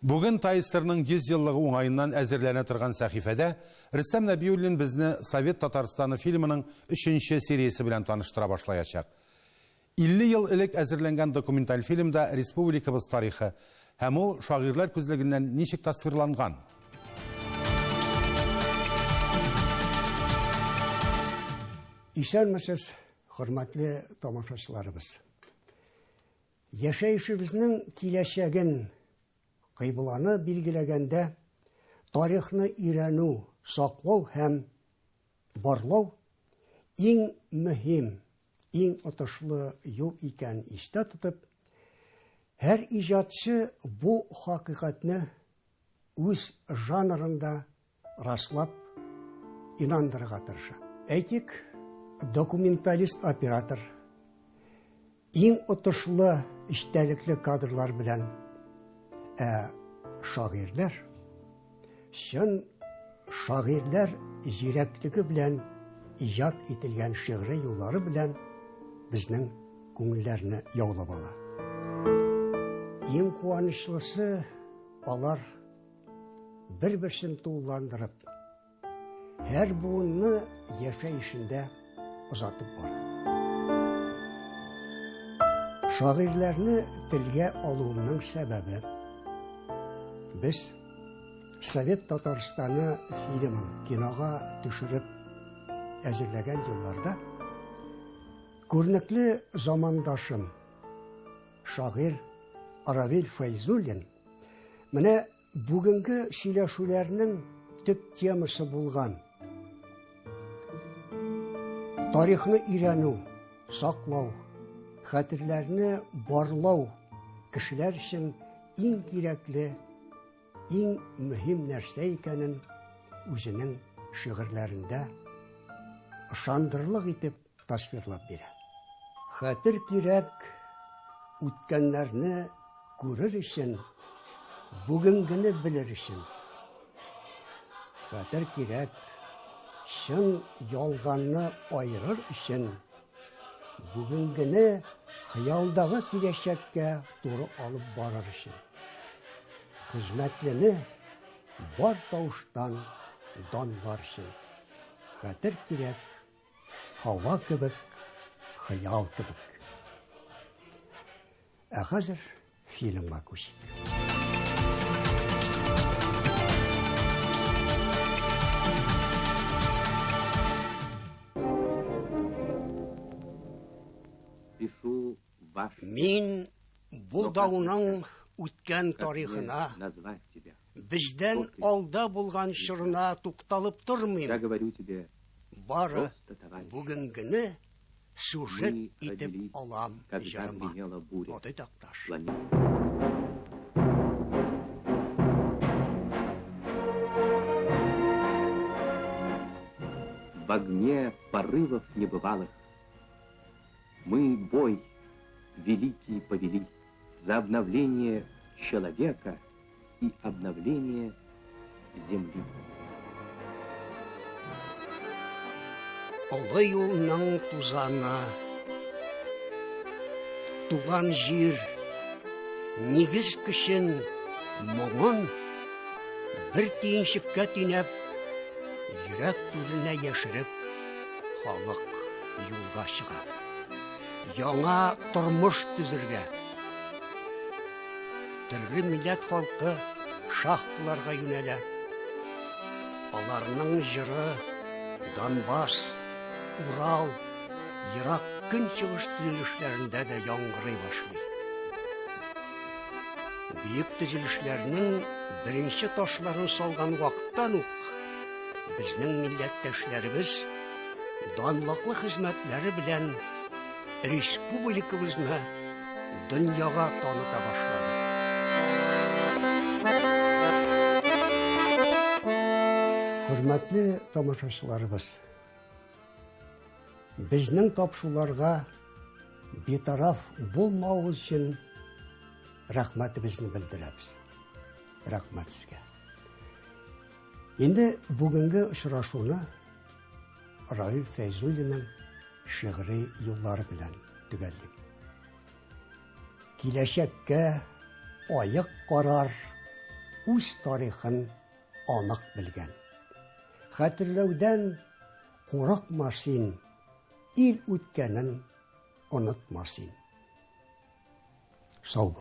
Бүген Тайсырның 100 еллыгы уңайыннан әзерләнә торган сәхифәдә Рөстәм Нәбиуллин безне Совет Татарстаны фильмының 3-нче сериясе белән таныштыра башлаячак. 50 ел элек әзерләнгән документаль фильмда республикабыз тарихы һәм ул шагыйрьләр күзлегеннән ничек тасвирланган? Исәнмесез, хөрмәтле тамашачыларыбыз. Яшәешебезнең киләчәген кыйбланы билгеләгәндә тарихны өйрәнү, саклау һәм барлау иң мөһим, иң отышлы юл икән истә тотып, һәр иҗатчы бу хакыйкатьне үз жанрында раслап инандырырга тырыша. Әйтик, документалист оператор иң отышлы эчтәлекле кадрлар белән, шагыйрьләр, чын шагыйрьләр җирәклеге белән иҗат ителгән шигъри юллары белән безнең күңелләрне яулап ала. Иң куанычлысы, алар бер-берсен тулыландырып, һәр буынны яшәешендә озатып бара. Шагыйрьләрне телгә алуының сәбәбе, без Совет Татарстаны фильмын кинога төшереп әзерләгән елларда күренекле замандашым шагыйрь Равил Фәйзуллин менә бүгенге сөйләшүләрнең төп темасы булган тарихны өйрәнү, саклау, хәтерләрне барлау кешеләр өчен иң кирәкле, иң мөһим нәрсә икәнен үзенең шигырьләрендә ышандырырлык итеп тасвирлап бирә. Хәтер кирәк үткәннәрне күрер өчен, бүгенгене белер өчен. Хәтер кирәк чын ялганны айырыр өчен, бүгенгене хыялдагы киләчәккә туры алып барыр өчен. Хезмәтлене бар тавыштан данлар өчен. Хәтер кирәк һава кебек, хыял кебек. Хәзер фильмга күчик. Мин булдауның үткән тарихына, бездән алда булган чорына тукталып тормыйм. Бары бүгенгене сюжет итеп алам җырыма. Оты такташ. В огне порывов небывалых мы бой великий повели за обновление человека и обновление земли. Олы юлның тузаны, туган җир, нигез көчен, моңын бер тиенчеккә тинәп, йөрәк түренә яшереп, халык юлга чыга. Яңа тормыш төзергә. Төрле милләт халкы шахталарга юнәлә. Аларның җыры Донбасс, Урал, ерак көнчыгыш төзелешләрендә дә яңгырый башлый. Бөек төзелешләрнең беренче ташларын салган вакыттан ук безнең милләттәшләребез данлыклы хезмәтләре белән республикабызны дөньяга таныта башлады. Хөрмәтле тамашачыларыбыз, безнең тапшуларга битараф булмауыбыз өчен рәхмәтебезне белдерәбез. Рәхмәт сезгә. Инде бүгенге очрашуны Равил Фәйзуллинның шигъри юллары белән төгәллим. Киләчәккә аяк карар үз тарихын анык белгән. Хәтерләүдән курыкма син, ил үткәнен онытма син. Сау бул.